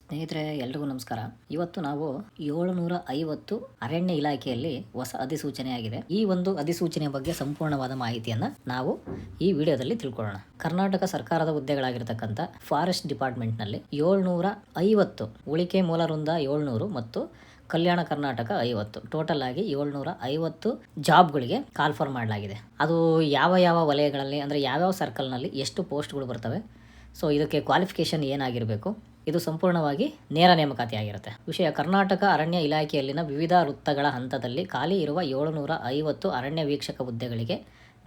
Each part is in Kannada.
ಸ್ನೇಹಿತರೆ, ಎಲ್ರಿಗೂ ನಮಸ್ಕಾರ. ಇವತ್ತು ನಾವು 750 ಅರಣ್ಯ ಇಲಾಖೆಯಲ್ಲಿ ಹೊಸ ಅಧಿಸೂಚನೆ ಆಗಿದೆ. ಈ ಒಂದು ಅಧಿಸೂಚನೆಯ ಬಗ್ಗೆ ಸಂಪೂರ್ಣವಾದ ಮಾಹಿತಿಯನ್ನ ನಾವು ಈ ವಿಡಿಯೋದಲ್ಲಿ ತಿಳ್ಕೊಳ್ಳೋಣ. ಕರ್ನಾಟಕ ಸರ್ಕಾರದ ಹುದ್ದೆಗಳಾಗಿರ್ತಕ್ಕಂಥ ಫಾರೆಸ್ಟ್ ಡಿಪಾರ್ಟ್ಮೆಂಟ್ ನಲ್ಲಿ 750 ಉಳಿಕೆ ಮೂಲ ವೃಂದ 700 ಮತ್ತು ಕಲ್ಯಾಣ ಕರ್ನಾಟಕ 50 ಟೋಟಲ್ ಆಗಿ 750 ಜಾಬ್ಗಳಿಗೆ ಕಾಲ್ಫರ್ ಮಾಡಲಾಗಿದೆ. ಅದು ಯಾವ ಯಾವ ವಲಯಗಳಲ್ಲಿ ಅಂದರೆ ಯಾವ್ಯಾವ ಸರ್ಕಲ್ನಲ್ಲಿ ಎಷ್ಟು ಪೋಸ್ಟ್ಗಳು ಬರ್ತವೆ, ಸೊ ಇದಕ್ಕೆ ಕ್ವಾಲಿಫಿಕೇಶನ್ ಏನಾಗಿರಬೇಕು, ಇದು ಸಂಪೂರ್ಣವಾಗಿ ನೇರ ನೇಮಕಾತಿ ಆಗಿರುತ್ತೆ. ವಿಷಯ: ಕರ್ನಾಟಕ ಅರಣ್ಯ ಇಲಾಖೆಯಲ್ಲಿನ ವಿವಿಧ ವೃತ್ತಗಳ ಹಂತದಲ್ಲಿ ಖಾಲಿ ಇರುವ 750 ಅರಣ್ಯ ವೀಕ್ಷಕ ಹುದ್ದೆಗಳಿಗೆ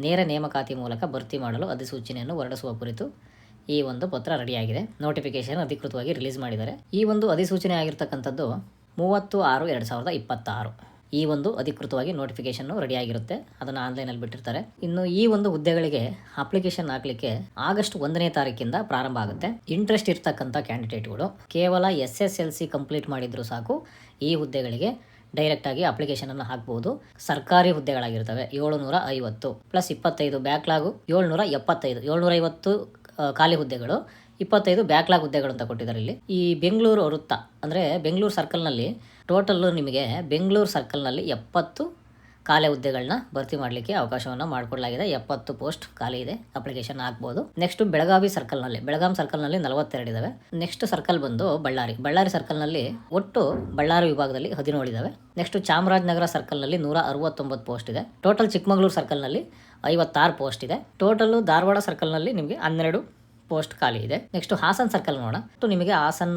ನೇರ ನೇಮಕಾತಿ ಮೂಲಕ ಭರ್ತಿ ಮಾಡಲು ಅಧಿಸೂಚನೆಯನ್ನು ಹೊರಡಿಸುವ ಕುರಿತು ಈ ಒಂದು ಪತ್ರ ರೆಡಿಯಾಗಿದೆ. ನೋಟಿಫಿಕೇಶನ್ ಅಧಿಕೃತವಾಗಿ ರಿಲೀಸ್ ಮಾಡಿದ್ದಾರೆ. ಈ ಒಂದು ಅಧಿಸೂಚನೆ ಆಗಿರ್ತಕ್ಕಂಥದ್ದು 30/6/2026 ಈ ಒಂದು ಅಧಿಕೃತವಾಗಿ ನೋಟಿಫಿಕೇಶನ್ ರೆಡಿಯಾಗಿರುತ್ತೆ. ಅದನ್ನು ಆನ್ಲೈನಲ್ಲಿ ಬಿಟ್ಟಿರ್ತಾರೆ. ಇನ್ನು ಈ ಒಂದು ಹುದ್ದೆಗಳಿಗೆ ಅಪ್ಲಿಕೇಶನ್ ಹಾಕಲಿಕ್ಕೆ ಆಗಸ್ಟ್ 1ನೇ ತಾರೀಕಿಂದ ಪ್ರಾರಂಭ ಆಗುತ್ತೆ. ಇಂಟ್ರೆಸ್ಟ್ ಇರ್ತಕ್ಕಂಥ ಕ್ಯಾಂಡಿಡೇಟ್ಗಳು ಕೇವಲ SSLC ಕಂಪ್ಲೀಟ್ ಮಾಡಿದ್ರು ಸಾಕು ಈ ಹುದ್ದೆಗಳಿಗೆ ಡೈರೆಕ್ಟಾಗಿ ಅಪ್ಲಿಕೇಶನನ್ನು ಹಾಕ್ಬೋದು. ಸರ್ಕಾರಿ ಹುದ್ದೆಗಳಾಗಿರ್ತವೆ 750 ಪ್ಲಸ್ 25 ಬ್ಯಾಕ್ಲಾಗು 775 750 ಖಾಲಿ ಹುದ್ದೆಗಳು, 25 ಬ್ಯಾಕ್ಲಾಗ್ ಹುದ್ದೆಗಳು ಅಂತ ಕೊಟ್ಟಿದ್ದಾರೆ. ಇಲ್ಲಿ ಈ ಬೆಂಗಳೂರು ವೃತ್ತ ಅಂದರೆ ಬೆಂಗಳೂರು ಸರ್ಕಲ್ನಲ್ಲಿ ಟೋಟಲ್ಲು ನಿಮಗೆ ಬೆಂಗಳೂರು ಸರ್ಕಲ್ನಲ್ಲಿ 70 ಖಾಲಿ ಹುದ್ದೆಗಳನ್ನ ಭರ್ತಿ ಮಾಡಲಿಕ್ಕೆ ಅವಕಾಶವನ್ನು ಮಾಡಿಕೊಡಲಾಗಿದೆ. 70 ಪೋಸ್ಟ್ ಖಾಲಿ ಇದೆ, ಅಪ್ಲಿಕೇಶನ್ ಹಾಕ್ಬೋದು. ನೆಕ್ಸ್ಟ್ ಬೆಳಗಾವಿ ಸರ್ಕಲ್ನಲ್ಲಿ 42 ಇದಾವೆ. ನೆಕ್ಸ್ಟ್ ಸರ್ಕಲ್ ಬಂದು ಬಳ್ಳಾರಿ ಸರ್ಕಲ್ನಲ್ಲಿ ಒಟ್ಟು ಬಳ್ಳಾರಿ ವಿಭಾಗದಲ್ಲಿ 17 ಇದಾವೆ. ನೆಕ್ಸ್ಟ್ ಚಾಮರಾಜನಗರ ಸರ್ಕಲ್ನಲ್ಲಿ 169 ಪೋಸ್ಟ್ ಇದೆ. ಟೋಟಲ್ ಚಿಕ್ಕಮಗಳೂರು ಸರ್ಕಲ್ನಲ್ಲಿ 56 ಪೋಸ್ಟ್ ಇದೆ. ಟೋಟಲ್ ಧಾರವಾಡ ಸರ್ಕಲ್ನಲ್ಲಿ ನಿಮಗೆ 12 ಪೋಸ್ಟ್ ಖಾಲಿ ಇದೆ. ನೆಕ್ಸ್ಟ್ ಹಾಸನ್ ಸರ್ಕಲ್ ನೋಡೋಣ. ಟು ಹಾಸನ್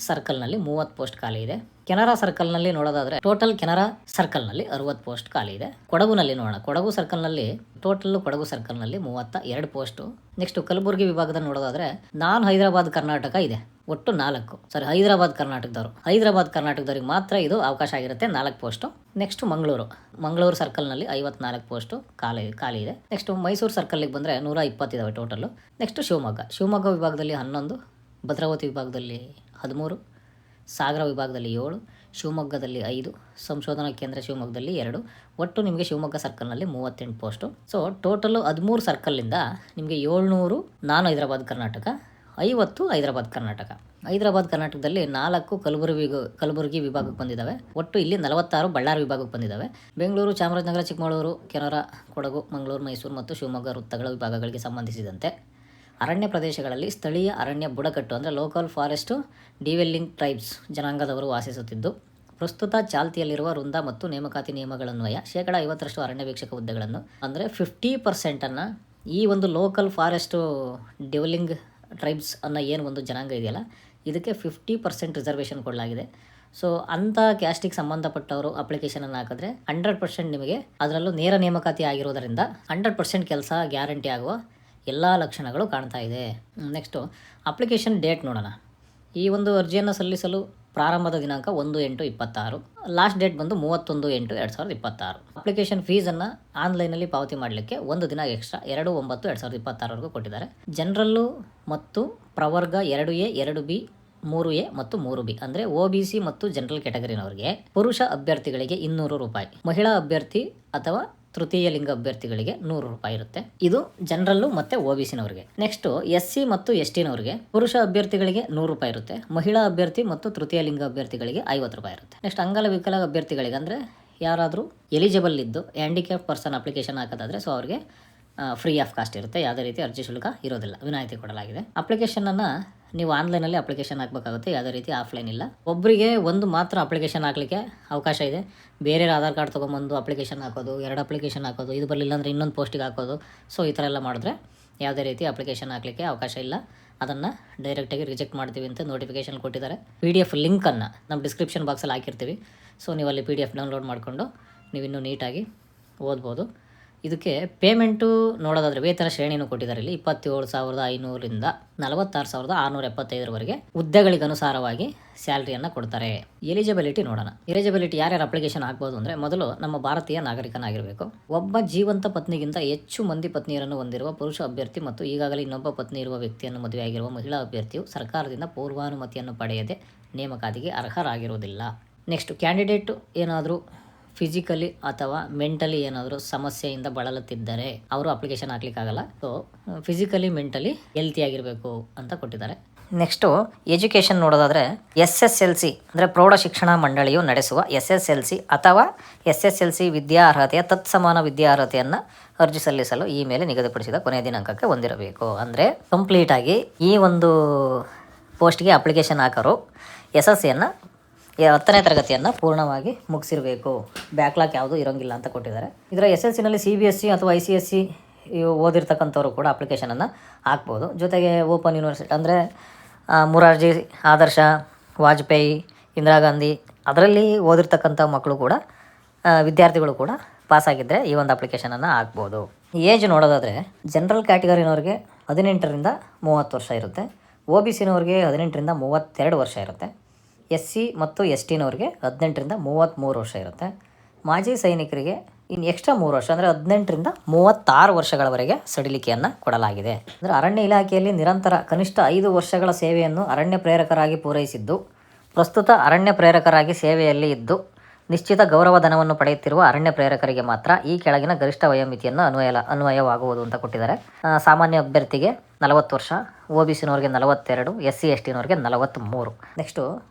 ಸರ್ಕಲ್ನಲ್ಲಿ 30 ಪೋಸ್ಟ್ ಖಾಲಿ ಇದೆ. ಕೆನರಾ ಸರ್ಕಲ್ನಲ್ಲಿ ನೋಡೋದಾದ್ರೆ ಟೋಟಲ್ ಕೆನರಾ ಸರ್ಕಲ್ನಲ್ಲಿ 60 ಪೋಸ್ಟ್ ಖಾಲಿ ಇದೆ. ಕೊಡಗುನಲ್ಲಿ ನೋಡೋಣ. ಕೊಡಗು ಸರ್ಕಲ್ನಲ್ಲಿ ಟೋಟಲ್ ಕೊಡಗು ಸರ್ಕಲ್ನಲ್ಲಿ 32 ಪೋಸ್ಟು. ನೆಕ್ಸ್ಟ್ ಕಲಬುರಗಿ ವಿಭಾಗದಲ್ಲಿ ನೋಡೋದಾದ್ರೆ ನಾನ್ ಹೈದರಾಬಾದ್ ಕರ್ನಾಟಕ ಇದೆ, ಒಟ್ಟು 4. ಹೈದರಾಬಾದ್ ಕರ್ನಾಟಕದವ್ರಿಗೆ ಮಾತ್ರ ಇದು ಅವಕಾಶ ಆಗಿರುತ್ತೆ, 4 ಪೋಸ್ಟು. ನೆಕ್ಸ್ಟ್ ಮಂಗಳೂರು ಸರ್ಕಲ್ನಲ್ಲಿ 54 ಪೋಸ್ಟು ಖಾಲಿ ಇದೆ. ನೆಕ್ಸ್ಟ್ ಮೈಸೂರು ಸರ್ಕಲ್ಗೆ ಬಂದರೆ 120 ಇದಾವೆ ಟೋಟಲ್ಲು. ನೆಕ್ಸ್ಟ್ ಶಿವಮೊಗ್ಗ ವಿಭಾಗದಲ್ಲಿ 11, ಭದ್ರಾವತಿ ವಿಭಾಗದಲ್ಲಿ 13, ಸಾಗರ ವಿಭಾಗದಲ್ಲಿ 7, ಶಿವಮೊಗ್ಗದಲ್ಲಿ 5, ಸಂಶೋಧನಾ ಕೇಂದ್ರ ಶಿವಮೊಗ್ಗದಲ್ಲಿ 2. ಒಟ್ಟು ನಿಮಗೆ ಶಿವಮೊಗ್ಗ ಸರ್ಕಲ್ನಲ್ಲಿ 38 ಪೋಸ್ಟು. ಸೊ ಟೋಟಲು 13 ಸರ್ಕಲ್ಲಿಂದ ನಿಮಗೆ 700 ನಾನ್ ಹೈದರಾಬಾದ್ ಕರ್ನಾಟಕ, 50 ಹೈದರಾಬಾದ್ ಕರ್ನಾಟಕದಲ್ಲಿ 4 ಕಲಬುರಗಿ ವಿಭಾಗಕ್ಕೆ ಬಂದಿದ್ದಾವೆ. ಒಟ್ಟು ಇಲ್ಲಿ 46 ಬಳ್ಳಾರಿ ವಿಭಾಗಕ್ಕೆ ಬಂದಿದ್ದಾವೆ. ಬೆಂಗಳೂರು, ಚಾಮರಾಜನಗರ, ಚಿಕ್ಕಮಗಳೂರು, ಕೆನರಾ, ಕೊಡಗು, ಮಂಗಳೂರು, ಮೈಸೂರು ಮತ್ತು ಶಿವಮೊಗ್ಗ ವೃತ್ತಗಳ ವಿಭಾಗಗಳಿಗೆ ಸಂಬಂಧಿಸಿದಂತೆ ಅರಣ್ಯ ಪ್ರದೇಶಗಳಲ್ಲಿ ಸ್ಥಳೀಯ ಅರಣ್ಯ ಬುಡಕಟ್ಟು ಅಂದರೆ ಲೋಕಲ್ ಫಾರೆಸ್ಟ್ ಡಿವೆಲ್ಲಿಂಗ್ ಟ್ರೈಬ್ಸ್ ಜನಾಂಗದವರು ವಾಸಿಸುತ್ತಿದ್ದು ಪ್ರಸ್ತುತ ಚಾಲ್ತಿಯಲ್ಲಿರುವ ವೃಂದ ಮತ್ತು ನೇಮಕಾತಿ ನಿಯಮಗಳನ್ವಯ 50% ಅರಣ್ಯ ವೀಕ್ಷಕ ಹುದ್ದೆಗಳನ್ನು ಅಂದರೆ 50% ಈ ಒಂದು ಲೋಕಲ್ ಫಾರೆಸ್ಟ್ ಡಿವೆಲ್ಲಿಂಗ್ ಟ್ರೈಬ್ಸ್ ಅನ್ನೋ ಏನು ಒಂದು ಜನಾಂಗ ಇದೆಯಲ್ಲ, ಇದಕ್ಕೆ 50% ರಿಸರ್ವೇಷನ್ ಕೊಡಲಾಗಿದೆ. ಸೊ ಅಂಥ ಕ್ಯಾಸ್ಟಿಗೆ ಸಂಬಂಧಪಟ್ಟವರು ಅಪ್ಲಿಕೇಶನನ್ನು ಹಾಕಿದ್ರೆ 100% ನಿಮಗೆ ಅದರಲ್ಲೂ ನೇರ ನೇಮಕಾತಿ ಆಗಿರೋದರಿಂದ 100% ಕೆಲಸ ಗ್ಯಾರಂಟಿ ಆಗುವ ಎಲ್ಲ ಲಕ್ಷಣಗಳು ಕಾಣ್ತಾ ಇದೆ. ನೆಕ್ಸ್ಟು ಅಪ್ಲಿಕೇಶನ್ ಡೇಟ್ ನೋಡೋಣ. ಈ ಒಂದು ಅರ್ಜಿಯನ್ನು ಸಲ್ಲಿಸಲು ಪ್ರಾರಂಭದ ದಿನಾಂಕ 1/8/26, ಲಾಸ್ಟ್ ಡೇಟ್ ಬಂದು 31/8/2026. ಅಪ್ಲಿಕೇಶನ್ ಫೀಸನ್ನು ಆನ್ಲೈನಲ್ಲಿ ಪಾವತಿ ಮಾಡಲಿಕ್ಕೆ 1 ದಿನ ಎಕ್ಸ್ಟ್ರಾ 2/9/2026 ಕೊಟ್ಟಿದ್ದಾರೆ. ಜನರಲ್ಲು ಮತ್ತು ಪ್ರವರ್ಗ 2A 2B 3A ಮತ್ತು 3B ಅಂದರೆ OBC ಮತ್ತು ಜನರಲ್ ಕ್ಯಾಟಗರಿನವರಿಗೆ ಪುರುಷ ಅಭ್ಯರ್ಥಿಗಳಿಗೆ 200 ರೂಪಾಯಿ, ಮಹಿಳಾ ಅಭ್ಯರ್ಥಿ ಅಥವಾ ತೃತೀಯ ಲಿಂಗ ಅಭ್ಯರ್ಥಿಗಳಿಗೆ 100 ರೂಪಾಯಿ ಇರುತ್ತೆ. ಇದು ಜನರಲ್ಲು ಮತ್ತು OBCನವರಿಗೆ. ನೆಕ್ಸ್ಟ್ SC ಮತ್ತು STನವರಿಗೆ ಪುರುಷ ಅಭ್ಯರ್ಥಿಗಳಿಗೆ 100 ರೂಪಾಯಿ ಇರುತ್ತೆ, ಮಹಿಳಾ ಅಭ್ಯರ್ಥಿ ಮತ್ತು ತೃತೀಯ ಲಿಂಗ ಅಭ್ಯರ್ಥಿಗಳಿಗೆ 50 ರೂಪಾಯಿ ಇರುತ್ತೆ. ನೆಕ್ಸ್ಟ್ ಅಂಗವಿಕಲ ಅಭ್ಯರ್ಥಿಗಳಿಗೆ ಅಂದರೆ ಯಾರಾದರೂ ಎಲಿಜಿಬಲ್ ಇದ್ದು ಹ್ಯಾಂಡಿಕ್ಯಾಪ್ ಪರ್ಸನ್ ಅಪ್ಲಿಕೇಶನ್ ಹಾಕೋದಾದರೆ ಸೊ ಅವ್ರಿಗೆ ಫ್ರೀ ಆಫ್ ಕಾಸ್ಟ್ ಇರುತ್ತೆ, ಯಾವುದೇ ರೀತಿ ಅರ್ಜಿ ಶುಲ್ಕ ಇರೋದಿಲ್ಲ, ವಿನಾಯಿತಿ ಕೊಡಲಾಗಿದೆ. ಅಪ್ಲಿಕೇಶನನ್ನು ನೀವು ಆನ್ಲೈನಲ್ಲಿ ಅಪ್ಲಿಕೇಶನ್ ಹಾಕಬೇಕಾಗುತ್ತೆ, ಯಾವುದೇ ರೀತಿ ಆಫ್ಲೈನ್ ಇಲ್ಲ. ಒಬ್ಬರಿಗೆ ಒಂದು ಮಾತ್ರ ಅಪ್ಲಿಕೇಶನ್ ಹಾಕಲಿಕ್ಕೆ ಅವಕಾಶ ಇದೆ. ಬೇರೆ ಆಧಾರ್ ಕಾರ್ಡ್ ತೊಗೊಂಬಂದು ಅಪ್ಲಿಕೇಶನ್ ಹಾಕೋದು, 2 ಅಪ್ಲಿಕೇಶನ್ ಹಾಕೋದು, ಇದು ಬರಲಿಲ್ಲ ಅಂದರೆ ಇನ್ನೊಂದು ಪೋಸ್ಟಿಗೆ ಹಾಕೋದು, ಸೊ ಈ ಥರ ಎಲ್ಲ ಮಾಡಿದ್ರೆ ಯಾವುದೇ ರೀತಿ ಅಪ್ಲಿಕೇಶನ್ ಹಾಕಲಿಕ್ಕೆ ಅವಕಾಶ ಇಲ್ಲ. ಅದನ್ನು ಡೈರೆಕ್ಟಾಗಿ ರಿಜೆಕ್ಟ್ ಮಾಡ್ತೀವಿ ಅಂತ ನೋಟಿಫಿಕೇಶನ್ ಕೊಟ್ಟಿದ್ದಾರೆ. PDF ಲಿಂಕನ್ನು ನಮ್ಮ ಡಿಸ್ಕ್ರಿಪ್ಷನ್ ಬಾಕ್ಸಲ್ಲಿ ಹಾಕಿರ್ತೀವಿ. ಸೊ ನೀವು ಅಲ್ಲಿ PDF ಡೌನ್ಲೋಡ್ ಮಾಡಿಕೊಂಡು ನೀವು ಇನ್ನೂ ನೀಟಾಗಿ ಓದ್ಬೋದು. ಇದಕ್ಕೆ ಪೇಮೆಂಟು ನೋಡೋದಾದರೆ ವೇತನ ಶ್ರೇಣಿನೂ ಕೊಟ್ಟಿದ್ದಾರೆ. ಇಲ್ಲಿ 27,500ರಿಂದ 46,675ವರೆಗೆ ಹುದ್ದೆಗಳಿಗೆ ಅನುಸಾರವಾಗಿ ಸ್ಯಾಲ್ರಿಯನ್ನು ಕೊಡ್ತಾರೆ. ಎಲಿಜಿಬಿಲಿಟಿ ನೋಡೋಣ. ಯಾರ್ಯಾರು ಅಪ್ಲಿಕೇಶನ್ ಹಾಕ್ಬೋದು ಅಂದರೆ ಮೊದಲು ನಮ್ಮ ಭಾರತೀಯ ನಾಗರಿಕನಾಗಿರಬೇಕು. ಒಬ್ಬ ಜೀವಂತ ಪತ್ನಿಗಿಂತ ಹೆಚ್ಚು ಮಂದಿ ಪತ್ನಿಯರನ್ನು ಹೊಂದಿರುವ ಪುರುಷ ಅಭ್ಯರ್ಥಿ ಮತ್ತು ಈಗಾಗಲೇ ಇನ್ನೊಬ್ಬ ಪತ್ನಿ ಇರುವ ವ್ಯಕ್ತಿಯನ್ನು ಮದುವೆಯಾಗಿರುವ ಮಹಿಳಾ ಅಭ್ಯರ್ಥಿಯು ಸರ್ಕಾರದಿಂದ ಪೂರ್ವಾನುಮತಿಯನ್ನು ಪಡೆಯದೆ ನೇಮಕಾತಿಗೆ ಅರ್ಹರಾಗಿರುವುದಿಲ್ಲ. ನೆಕ್ಸ್ಟ್ ಕ್ಯಾಂಡಿಡೇಟ್ ಏನಾದರೂ ಫಿಸಿಕಲಿ ಅಥವಾ ಮೆಂಟಲಿ ಏನಾದರೂ ಸಮಸ್ಯೆಯಿಂದ ಬಳಲುತ್ತಿದ್ದರೆ ಅವರು ಅಪ್ಲಿಕೇಶನ್ ಹಾಕ್ಲಿಕ್ಕಾಗಲ್ಲ. ಸೊ ಫಿಸಿಕಲಿ ಮೆಂಟಲಿ ಹೆಲ್ತಿ ಆಗಿರಬೇಕು ಅಂತ ಕೊಟ್ಟಿದ್ದಾರೆ. ನೆಕ್ಸ್ಟು ಎಜುಕೇಷನ್ ನೋಡೋದಾದರೆ SSLC ಅಂದರೆ ಪ್ರೌಢ ಶಿಕ್ಷಣ ಮಂಡಳಿಯು ನಡೆಸುವ SSLC ಅಥವಾ SSLC ವಿದ್ಯಾರ್ಹತೆಯ ತತ್ಸಮಾನ ವಿದ್ಯಾರ್ಹತೆಯನ್ನು ಅರ್ಜಿ ಸಲ್ಲಿಸಲು ಈ ಮೇಲೆ ನಿಗದಿಪಡಿಸಿದ ಕೊನೆಯ ದಿನಾಂಕಕ್ಕೆ ಹೊಂದಿರಬೇಕು. ಅಂದರೆ ಕಂಪ್ಲೀಟಾಗಿ ಈ ಒಂದು ಪೋಸ್ಟ್ಗೆ ಅಪ್ಲಿಕೇಶನ್ ಹಾಕೋರು SSCಯನ್ನು 10ನೇ ತರಗತಿಯನ್ನು ಪೂರ್ಣವಾಗಿ ಮುಗಿಸಿರಬೇಕು. ಬ್ಯಾಕ್ಲಾಗ್ ಯಾವುದೂ ಇರೋಂಗಿಲ್ಲ ಅಂತ ಕೊಟ್ಟಿದ್ದಾರೆ. ಇದರ SSLCನಲ್ಲಿ CBSE ಅಥವಾ ICSE ಓದಿರ್ತಕ್ಕಂಥವ್ರು ಕೂಡ ಅಪ್ಲಿಕೇಶನನ್ನು ಹಾಕ್ಬೋದು. ಜೊತೆಗೆ ಓಪನ್ ಯೂನಿವರ್ಸಿಟಿ ಅಂದರೆ ಮೊರಾರ್ಜಿ, ಆದರ್ಶ, ವಾಜಪೇಯಿ, ಇಂದಿರಾ ಗಾಂಧಿ ಅದರಲ್ಲಿ ಓದಿರ್ತಕ್ಕಂಥ ಮಕ್ಕಳು ಕೂಡ ವಿದ್ಯಾರ್ಥಿಗಳು ಕೂಡ ಪಾಸಾಗಿದ್ದರೆ ಈ ಒಂದು ಅಪ್ಲಿಕೇಶನನ್ನು ಹಾಕ್ಬೋದು. ಏಜ್ ನೋಡೋದಾದರೆ ಜನರಲ್ ಕ್ಯಾಟಗರಿನವ್ರಿಗೆ 18ರಿಂದ 30 ವರ್ಷ ಇರುತ್ತೆ. OBCನವ್ರಿಗೆ 18ರಿಂದ 32 ವರ್ಷ ಇರುತ್ತೆ. SC ಮತ್ತು STನವ್ರಿಗೆ 18ರಿಂದ 33 ವರ್ಷ ಇರುತ್ತೆ. ಮಾಜಿ ಸೈನಿಕರಿಗೆ ಇನ್ನು ಎಕ್ಸ್ಟ್ರಾ 3 ವರ್ಷ ಅಂದರೆ 18ರಿಂದ 36 ವರ್ಷಗಳವರೆಗೆ ಸಡಿಲಿಕೆಯನ್ನು ಕೊಡಲಾಗಿದೆ. ಅಂದರೆ ಅರಣ್ಯ ಇಲಾಖೆಯಲ್ಲಿ ನಿರಂತರ ಕನಿಷ್ಠ 5 ವರ್ಷಗಳ ಸೇವೆಯನ್ನು ಅರಣ್ಯ ಪ್ರೇರಕರಾಗಿ ಪೂರೈಸಿದ್ದು, ಪ್ರಸ್ತುತ ಅರಣ್ಯ ಪ್ರೇರಕರಾಗಿ ಸೇವೆಯಲ್ಲಿ ಇದ್ದು ನಿಶ್ಚಿತ ಗೌರವಧನವನ್ನು ಪಡೆಯುತ್ತಿರುವ ಅರಣ್ಯ ಪ್ರೇರಕರಿಗೆ ಮಾತ್ರ ಈ ಕೆಳಗಿನ ಗರಿಷ್ಠ ವಯೋಮಿತಿಯನ್ನು ಅನ್ವಯವಾಗುವುದು ಅಂತ ಕೊಟ್ಟಿದ್ದಾರೆ. ಸಾಮಾನ್ಯ ಅಭ್ಯರ್ಥಿಗೆ 40 ವರ್ಷ, OBCನವ್ರಿಗೆ 42, SC STನವ್ರಿಗೆ 43. ನೆಕ್ಸ್ಟು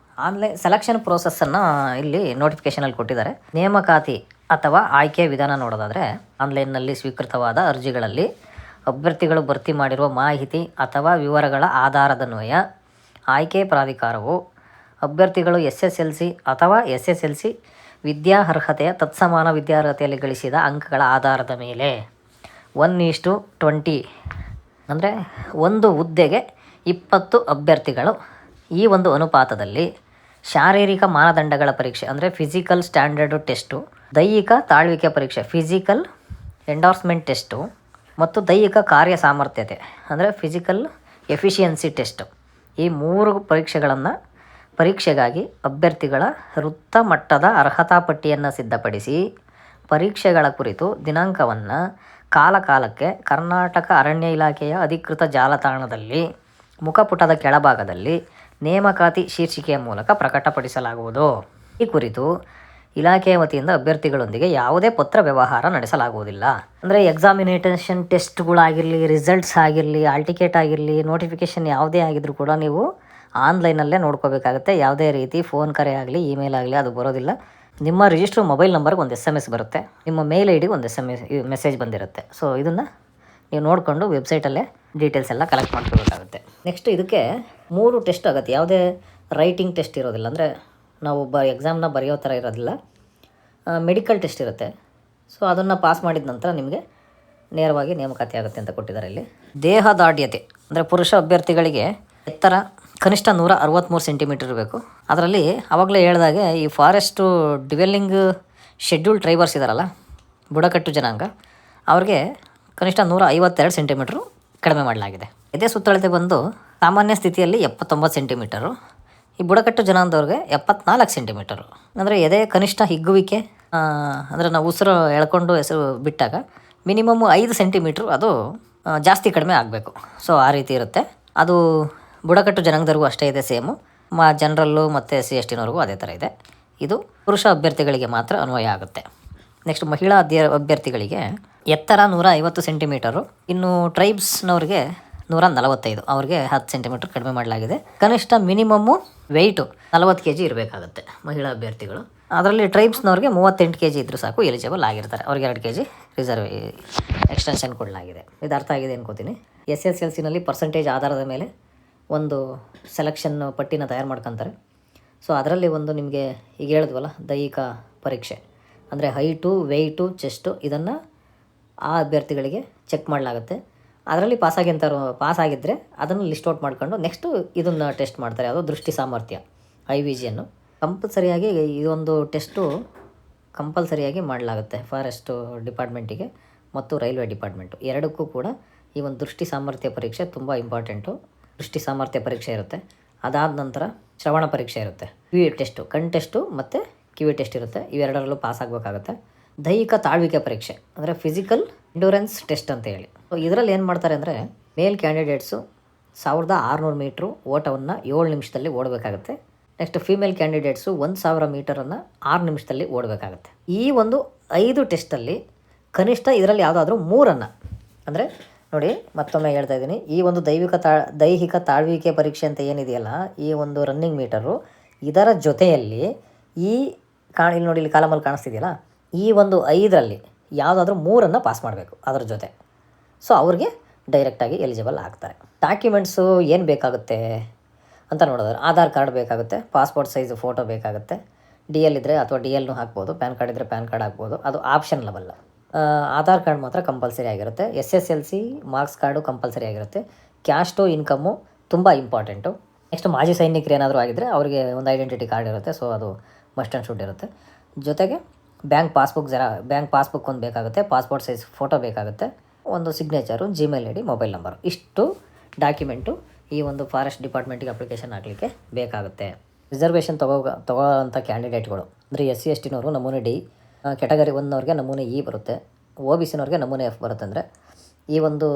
ಆನ್ಲೈನ್ ಸೆಲೆಕ್ಷನ್ ಪ್ರೋಸೆಸ್ಸನ್ನು ಇಲ್ಲಿ ನೋಟಿಫಿಕೇಷನಲ್ಲಿ ಕೊಟ್ಟಿದ್ದಾರೆ. ನೇಮಕಾತಿ ಅಥವಾ ಆಯ್ಕೆ ವಿಧಾನ ನೋಡೋದಾದರೆ ಆನ್ಲೈನ್ನಲ್ಲಿ ಸ್ವೀಕೃತವಾದ ಅರ್ಜಿಗಳಲ್ಲಿ ಅಭ್ಯರ್ಥಿಗಳು ಭರ್ತಿ ಮಾಡಿರುವ ಮಾಹಿತಿ ಅಥವಾ ವಿವರಗಳ ಆಧಾರದನ್ವಯ ಆಯ್ಕೆ ಪ್ರಾಧಿಕಾರವು ಅಭ್ಯರ್ಥಿಗಳು SSLC ಅಥವಾ SSLC ವಿದ್ಯಾರ್ಹತೆಯ ತತ್ಸಮಾನ ವಿದ್ಯಾರ್ಹತೆಯಲ್ಲಿ ಗಳಿಸಿದ ಅಂಕಗಳ ಆಧಾರದ ಮೇಲೆ 1:20 ಅಂದರೆ ಒಂದು ಹುದ್ದೆಗೆ 20 ಅಭ್ಯರ್ಥಿಗಳು ಈ ಒಂದು ಅನುಪಾತದಲ್ಲಿ ಶಾರೀರಿಕ ಮಾನದಂಡಗಳ ಪರೀಕ್ಷೆ ಅಂದರೆ ಫಿಸಿಕಲ್ ಸ್ಟ್ಯಾಂಡರ್ಡ್ ಟೆಸ್ಟು, ದೈಹಿಕ ತಾಳ್ವಿಕೆ ಪರೀಕ್ಷೆ ಫಿಸಿಕಲ್ ಎಂಡೋರ್ಸ್ಮೆಂಟ್ ಟೆಸ್ಟು ಮತ್ತು ದೈಹಿಕ ಕಾರ್ಯ ಸಾಮರ್ಥ್ಯತೆ ಅಂದರೆ ಫಿಸಿಕಲ್ ಎಫಿಷಿಯನ್ಸಿ ಟೆಸ್ಟು, ಈ 3 ಪರೀಕ್ಷೆಗಾಗಿ ಅಭ್ಯರ್ಥಿಗಳ ವೃತ್ತ ಮಟ್ಟದ ಅರ್ಹತಾ ಪಟ್ಟಿಯನ್ನು ಸಿದ್ಧಪಡಿಸಿ ಪರೀಕ್ಷೆಗಳ ಕುರಿತು ದಿನಾಂಕವನ್ನು ಕಾಲಕಾಲಕ್ಕೆ ಕರ್ನಾಟಕ ಅರಣ್ಯ ಇಲಾಖೆಯ ಅಧಿಕೃತ ಜಾಲತಾಣದಲ್ಲಿ ಮುಖಪುಟದ ಕೆಳಭಾಗದಲ್ಲಿ ನೇಮಕಾತಿ ಶೀರ್ಷಿಕೆಯ ಮೂಲಕ ಪ್ರಕಟಪಡಿಸಲಾಗುವುದು. ಈ ಕುರಿತು ಇಲಾಖೆಯ ವತಿಯಿಂದ ಅಭ್ಯರ್ಥಿಗಳೊಂದಿಗೆ ಯಾವುದೇ ಪತ್ರ ವ್ಯವಹಾರ ನಡೆಸಲಾಗುವುದಿಲ್ಲ. ಅಂದರೆ ಎಕ್ಸಾಮಿನೇಷನ್ ಟೆಸ್ಟ್ಗಳಾಗಿರಲಿ, ರಿಸಲ್ಟ್ಸ್ ಆಗಿರಲಿ, ಆಲ್ ಟಿಕೆಟ್ ಆಗಿರಲಿ, ನೋಟಿಫಿಕೇಷನ್ ಯಾವುದೇ ಆಗಿದ್ರೂ ಕೂಡ ನೀವು ಆನ್ಲೈನಲ್ಲೇ ನೋಡ್ಕೋಬೇಕಾಗುತ್ತೆ. ಯಾವುದೇ ರೀತಿ ಫೋನ್ ಕರೆ ಆಗಲಿ, ಇಮೇಲ್ ಆಗಲಿ ಅದು ಬರೋದಿಲ್ಲ. ನಿಮ್ಮ ರಿಜಿಸ್ಟರ್ ಮೊಬೈಲ್ ನಂಬರ್ಗೆ ಒಂದು SMS ಬರುತ್ತೆ, ನಿಮ್ಮ ಮೇಲ್ ID ಒಂದು SMS ಮೆಸೇಜ್ ಬಂದಿರುತ್ತೆ. ಸೊ ಇದನ್ನು ನೀವು ನೋಡಿಕೊಂಡು ವೆಬ್ಸೈಟಲ್ಲೇ ಡೀಟೇಲ್ಸ್ ಎಲ್ಲ ಕಲೆಕ್ಟ್ ಮಾಡ್ಕೋಬೇಕಾಗುತ್ತೆ. ನೆಕ್ಸ್ಟ್ ಇದಕ್ಕೆ 3 ಟೆಸ್ಟ್ ಆಗುತ್ತೆ. ಯಾವುದೇ ರೈಟಿಂಗ್ ಟೆಸ್ಟ್ ಇರೋದಿಲ್ಲ, ಅಂದರೆ ನಾವು ಎಕ್ಸಾಮ್ನ ಬರೆಯೋ ಥರ ಇರೋದಿಲ್ಲ. ಮೆಡಿಕಲ್ ಟೆಸ್ಟ್ ಇರುತ್ತೆ. ಸೊ ಅದನ್ನು ಪಾಸ್ ಮಾಡಿದ ನಂತರ ನಿಮಗೆ ನೇರವಾಗಿ ನೇಮಕಾತಿ ಆಗುತ್ತೆ ಅಂತ ಕೊಟ್ಟಿದ್ದಾರೆ ಇಲ್ಲಿ. ದೇಹದಾಢ್ಯತೆ ಅಂದರೆ ಪುರುಷ ಅಭ್ಯರ್ಥಿಗಳಿಗೆ ಎತ್ತರ ಕನಿಷ್ಠ 163 ಸೆಂಟಿಮೀಟರ್ ಇರಬೇಕು. ಅದರಲ್ಲಿ ಆವಾಗಲೇ ಹೇಳಿದಾಗೆ ಈ ಫಾರೆಸ್ಟು ಡಿವೆಲ್ಲಿಂಗ್ ಶೆಡ್ಯೂಲ್ ಟ್ರೈಬರ್ಸ್ ಇದ್ದಾರಲ್ಲ, ಬುಡಕಟ್ಟು ಜನಾಂಗ, ಅವ್ರಿಗೆ ಕನಿಷ್ಠ 152 ಸೆಂಟಿಮೀಟ್ರು ಕಡಿಮೆ ಮಾಡಲಾಗಿದೆ. ಎದೆ ಸುತ್ತಳತೆ ಬಂದು ಸಾಮಾನ್ಯ ಸ್ಥಿತಿಯಲ್ಲಿ 79 ಸೆಂಟಿಮೀಟರು, ಈ ಬುಡಕಟ್ಟು ಜನಾಂಗದವ್ರಿಗೆ 74 ಸೆಂಟಿಮೀಟರು. ಅಂದರೆ ಎದೆ ಕನಿಷ್ಠ ಹಿಗ್ಗುವಿಕೆ ಅಂದರೆ ನಾವು ಉಸಿರು ಎಳ್ಕೊಂಡು ಹೆಸರು ಬಿಟ್ಟಾಗ ಮಿನಿಮಮ್ 5 ಸೆಂಟಿಮೀಟ್ರು ಅದು ಜಾಸ್ತಿ ಕಡಿಮೆ ಆಗಬೇಕು. ಸೊ ಆ ರೀತಿ ಇರುತ್ತೆ. ಅದು ಬುಡಕಟ್ಟು ಜನಾಂಗದವ್ರಿಗೂ ಅಷ್ಟೇ ಇದೆ, ಸೇಮು. ಜನರಲ್ಲು ಮತ್ತು SC STನವ್ರಿಗೂ ಅದೇ ಥರ ಇದೆ. ಇದು ಪುರುಷ ಅಭ್ಯರ್ಥಿಗಳಿಗೆ ಮಾತ್ರ ಅನ್ವಯ ಆಗುತ್ತೆ. ನೆಕ್ಸ್ಟ್ ಮಹಿಳಾ ಅಭ್ಯರ್ಥಿಗಳಿಗೆ ಎತ್ತರ 150 ಸೆಂಟಿಮೀಟರು, ಇನ್ನು ಟ್ರೈಬ್ಸ್ನವ್ರಿಗೆ 145, ಅವ್ರಿಗೆ 10 ಸೆಂಟಿಮೀಟರ್ ಕಡಿಮೆ ಮಾಡಲಾಗಿದೆ. ಕನಿಷ್ಠ ಮಿನಿಮಮ್ಮು ವೆಯ್ಟು 40 kg ಇರಬೇಕಾಗುತ್ತೆ ಮಹಿಳಾ ಅಭ್ಯರ್ಥಿಗಳು. ಅದರಲ್ಲಿ ಟ್ರೈಬ್ಸ್ನವ್ರಿಗೆ 38 kg ಇದ್ದರೂ ಸಾಕು, ಎಲಿಜಿಬಲ್ ಆಗಿರ್ತಾರೆ. ಅವ್ರಿಗೆ 2 kg ರಿಸರ್ವ್ ಎಕ್ಸ್ಟೆನ್ಷನ್ ಕೊಡಲಾಗಿದೆ. ಇದು ಅರ್ಥ ಆಗಿದೆ ಅನ್ಕೋತೀನಿ. SSLCನಲ್ಲಿ ಪರ್ಸೆಂಟೇಜ್ ಆಧಾರದ ಮೇಲೆ ಒಂದು ಸೆಲೆಕ್ಷನ್ ಪಟ್ಟಿನ ತಯಾರು ಮಾಡ್ಕೊತಾರೆ. ಸೊ ಅದರಲ್ಲಿ ಒಂದು ನಿಮಗೆ ಈಗ ಹೇಳಿದ್ವಲ್ಲ ದೈಹಿಕ ಪರೀಕ್ಷೆ ಅಂದರೆ ಹೈಟು, ವೆಯ್ಟು, ಚೆಸ್ಟು, ಇದನ್ನು ಆ ಅಭ್ಯರ್ಥಿಗಳಿಗೆ ಚೆಕ್ ಮಾಡಲಾಗುತ್ತೆ. ಅದರಲ್ಲಿ ಪಾಸಾಗಿದ್ದರೆ ಅದನ್ನು ಲಿಸ್ಟ್ ಔಟ್ ಮಾಡ್ಕೊಂಡು ನೆಕ್ಸ್ಟು ಇದನ್ನು ಟೆಸ್ಟ್ ಮಾಡ್ತಾರೆ. ಅದು ದೃಷ್ಟಿ ಸಾಮರ್ಥ್ಯ IVGಯನ್ನು ಕಂಪಲ್ಸರಿಯಾಗಿ ಇದೊಂದು ಟೆಸ್ಟು ಕಂಪಲ್ಸರಿಯಾಗಿ ಮಾಡಲಾಗುತ್ತೆ ಫಾರೆಸ್ಟು ಡಿಪಾರ್ಟ್ಮೆಂಟಿಗೆ ಮತ್ತು ರೈಲ್ವೆ ಡಿಪಾರ್ಟ್ಮೆಂಟು ಎರಡಕ್ಕೂ ಕೂಡ. ಈ ಒಂದು ದೃಷ್ಟಿ ಸಾಮರ್ಥ್ಯ ಪರೀಕ್ಷೆ ತುಂಬ ಇಂಪಾರ್ಟೆಂಟು. ದೃಷ್ಟಿ ಸಾಮರ್ಥ್ಯ ಪರೀಕ್ಷೆ ಇರುತ್ತೆ. ಅದಾದ ನಂತರ ಶ್ರವಣ ಪರೀಕ್ಷೆ ಇರುತ್ತೆ, ಕಿವಿ ಟೆಸ್ಟು, ಕಣ್ ಟೆಸ್ಟು ಮತ್ತು ಕಿವಿ ಟೆಸ್ಟ್ ಇರುತ್ತೆ. ಇವೆರಡರಲ್ಲೂ ಪಾಸ್ ಆಗಬೇಕಾಗುತ್ತೆ. ದೈಹಿಕ ತಾಳ್ವಿಕೆ ಪರೀಕ್ಷೆ ಅಂದರೆ ಫಿಸಿಕಲ್ ಎಂಡ್ಯೂರೆನ್ಸ್ ಟೆಸ್ಟ್ ಅಂತ ಹೇಳಿ. ಸೊ ಇದರಲ್ಲಿ ಏನು ಮಾಡ್ತಾರೆ ಅಂದರೆ ಮೇಲ್ ಕ್ಯಾಂಡಿಡೇಟ್ಸು 1600 ಮೀಟ್ರು ಓಟವನ್ನು 7 ನಿಮಿಷದಲ್ಲಿ ಓಡಬೇಕಾಗುತ್ತೆ. ನೆಕ್ಸ್ಟ್ ಫೀಮೇಲ್ ಕ್ಯಾಂಡಿಡೇಟ್ಸು 1000 ಮೀಟರನ್ನು 6 ನಿಮಿಷದಲ್ಲಿ ಓಡಬೇಕಾಗುತ್ತೆ. ಈ ಒಂದು 5 ಟೆಸ್ಟಲ್ಲಿ ಕನಿಷ್ಠ ಇದರಲ್ಲಿ ಯಾವುದಾದ್ರೂ 3 ಅಂದರೆ ನೋಡಿ ಮತ್ತೊಮ್ಮೆ ಹೇಳ್ತಾ ಇದ್ದೀನಿ, ಈ ಒಂದು ದೈಹಿಕ ತಾಳ್ವಿಕೆ ಪರೀಕ್ಷೆ ಅಂತ ಏನಿದೆಯಲ್ಲ, ಈ ಒಂದು ರನ್ನಿಂಗ್ ಮೀಟರು ಇದರ ಜೊತೆಯಲ್ಲಿ ಈ ಇಲ್ಲಿ ನೋಡಿ, ಇಲ್ಲಿ ಕಾಲಮಲ್ಲಿ ಕಾಣಿಸ್ತಿದೆಯಲ್ಲ, ಈ ಒಂದು 5ರಲ್ಲಿ ಯಾವುದಾದ್ರೂ 3 ಪಾಸ್ ಮಾಡಬೇಕು ಅದರ ಜೊತೆ. ಸೊ ಅವ್ರಿಗೆ ಡೈರೆಕ್ಟಾಗಿ ಎಲಿಜಿಬಲ್ ಆಗ್ತಾರೆ. ಡಾಕ್ಯುಮೆಂಟ್ಸು ಏನು ಬೇಕಾಗುತ್ತೆ ಅಂತ ನೋಡಿದ್ರೆ, ಆಧಾರ್ ಕಾರ್ಡ್ ಬೇಕಾಗುತ್ತೆ, ಪಾಸ್ಪೋರ್ಟ್ ಸೈಜ್ ಫೋಟೋ ಬೇಕಾಗುತ್ತೆ, ಡಿ ಎಲ್ ಇದ್ದರೆ ಅಥವಾ ಡಿ ಎಲ್ನೂ ಹಾಕ್ಬೋದು, ಪ್ಯಾನ್ ಕಾರ್ಡ್ ಇದ್ದರೆ ಪ್ಯಾನ್ ಕಾರ್ಡ್ ಹಾಕ್ಬೋದು, ಅದು ಆಪ್ಷನ್ ಲೆವೆಲ್. ಆಧಾರ್ ಕಾರ್ಡ್ ಮಾತ್ರ ಕಂಪಲ್ಸರಿ ಆಗಿರುತ್ತೆ. SSLC ಮಾರ್ಕ್ಸ್ ಕಾರ್ಡು ಕಂಪಲ್ಸರಿ ಆಗಿರುತ್ತೆ. ಕ್ಯಾಸ್ಟು ಇನ್ಕಮ್ಮು ತುಂಬ ಇಂಪಾರ್ಟೆಂಟು. ನೆಕ್ಸ್ಟ್ ಮಾಜಿ ಸೈನಿಕರು ಏನಾದರೂ ಆಗಿದ್ದರೆ ಅವರಿಗೆ ಒಂದು ಐಡೆಂಟಿಟಿ ಕಾರ್ಡ್ ಇರುತ್ತೆ, ಸೊ ಅದು ಮಸ್ಟ್ ಆ್ಯಂಡ್ ಶುಡ್ ಇರುತ್ತೆ. ಜೊತೆಗೆ ಬ್ಯಾಂಕ್ ಪಾಸ್ಬುಕ್ ಒಂದು ಬೇಕಾಗುತ್ತೆ, ಪಾಸ್ಪೋರ್ಟ್ ಸೈಜ್ ಫೋಟೋ ಬೇಕಾಗುತ್ತೆ, ಒಂದು signature, Gmail ID, mobile number, ಇಷ್ಟು ಡಾಕ್ಯುಮೆಂಟು ಈ ಒಂದು ಫಾರೆಸ್ಟ್ ಡಿಪಾರ್ಟ್ಮೆಂಟಿಗೆ ಅಪ್ಲಿಕೇಶನ್ ಹಾಕಲಿಕ್ಕೆ ಬೇಕಾಗುತ್ತೆ. ರಿಸರ್ವೇಷನ್ ತಗೊಳ್ಳೋಂಥ ಕ್ಯಾಂಡಿಡೇಟ್ಗಳು ಅಂದರೆ SC/ST ನಮೂನೆ D, ಕ್ಯಾಟಗರಿ 1ನವ್ರಿಗೆ ನಮೂನೆ E ಬರುತ್ತೆ, OBCನವ್ರಿಗೆ ನಮೂನೆ F ಬರುತ್ತೆ. ಅಂದರೆ ಈ ಒಂದು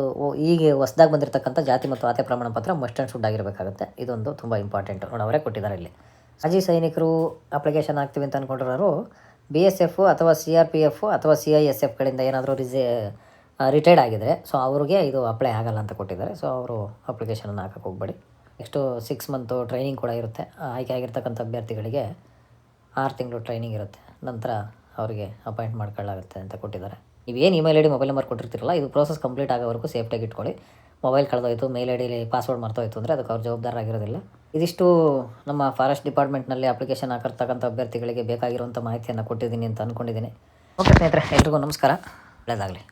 ಈಗ ಹೊಸ್ದಾಗಿ ಬಂದಿರತಕ್ಕಂಥ ಜಾತಿ ಮತ್ತು ಆದಾಯ ಪ್ರಮಾಣ ಪತ್ರ ಮಸ್ಟ್ ಆ್ಯಂಡ್ ಶುಡ್ ಆಗಿರಬೇಕಾಗುತ್ತೆ. ಇದೊಂದು ತುಂಬ ಇಂಪಾರ್ಟೆಂಟು. ನೋಡಿ, ಅವರೇ ಕೊಟ್ಟಿದ್ದಾರೆ ಇಲ್ಲಿ. ಮಾಜಿ ಸೈನಿಕರು ಅಪ್ಲಿಕೇಶನ್ ಹಾಕ್ತೀವಿ ಅಂತ ಅಂದ್ಕೊಂಡಿರೋರು BSF ಅಥವಾ CRPF ಅಥವಾ CISF ಕಡೆಯಿಂದ ಏನಾದರೂ ರಿಟೈರ್ಡ್ ಆಗಿದರೆ, ಸೊ ಅವ್ರಿಗೆ ಇದು ಅಪ್ಲೈ ಆಗಲ್ಲ ಅಂತ ಕೊಟ್ಟಿದ್ದಾರೆ. ಸೊ ಅವರು ಅಪ್ಲಿಕೇಶನನ್ನು ಹಾಕಕ್ಕೆ ಹೋಗಬೇಡಿ. ನೆಕ್ಸ್ಟು 6 ಮಂತು ಟ್ರೈನಿಂಗ್ ಕೂಡ ಇರುತ್ತೆ. ಆಯ್ಕೆ ಆಗಿರ್ತಕ್ಕಂಥ ಅಭ್ಯರ್ಥಿಗಳಿಗೆ 6 ತಿಂಗಳು ಟ್ರೈನಿಂಗ್ ಇರುತ್ತೆ. ನಂತರ ಅವರಿಗೆ ಅಪಾಯಿಂಟ್ ಮಾಡ್ಕೊಳ್ಳಾಗುತ್ತೆ ಅಂತ ಕೊಟ್ಟಿದ್ದಾರೆ. ನೀವೇನು ಇಮೇಲ್ ID, ಮೊಬೈಲ್ ನಂಬರ್ ಕೊಟ್ಟಿರ್ತೀರಲ್ಲ, ಇದು ಪ್ರೋಸೆಸ್ ಕಂಪ್ಲೀಟ್ ಆಗೋವರೆಗೂ ಸೇಫ್ಟಿಯಾಗಿ ಇಟ್ಕೊಳ್ಳಿ. ಮೊಬೈಲ್ ಕಳೆದೋಯ್ತು, ಮೇಲ್ IDಲಿ ಪಾಸ್ವರ್ಡ್ ಮರ್ತೋಯ್ತು ಅಂದರೆ ಅದಕ್ಕೆ ಅವ್ರು ಜವಾಬ್ದಾರರಾಗಿರೋದಿಲ್ಲ. ಇದಿಷ್ಟು ನಮ್ಮ ಫಾರೆಸ್ಟ್ ಡಿಪಾರ್ಟ್ಮೆಂಟ್ನಲ್ಲಿ ಅಪ್ಲಿಕೇಶನ್ ಹಾಕಿರ್ತಕ್ಕಂಥ ಅಭ್ಯರ್ಥಿಗಳಿಗೆ ಬೇಕಾಗಿರುವಂಥ ಮಾಹಿತಿಯನ್ನು ಕೊಟ್ಟಿದ್ದೀನಿ ಅಂತ ಅಂದ್ಕೊಂಡಿದ್ದೀನಿ. ಓಕೆ ಸ್ನೇಹಿತರೆ, ಎಲ್ರಿಗೂ ನಮಸ್ಕಾರ, ಒಳ್ಳೆಯದಾಗಲಿ.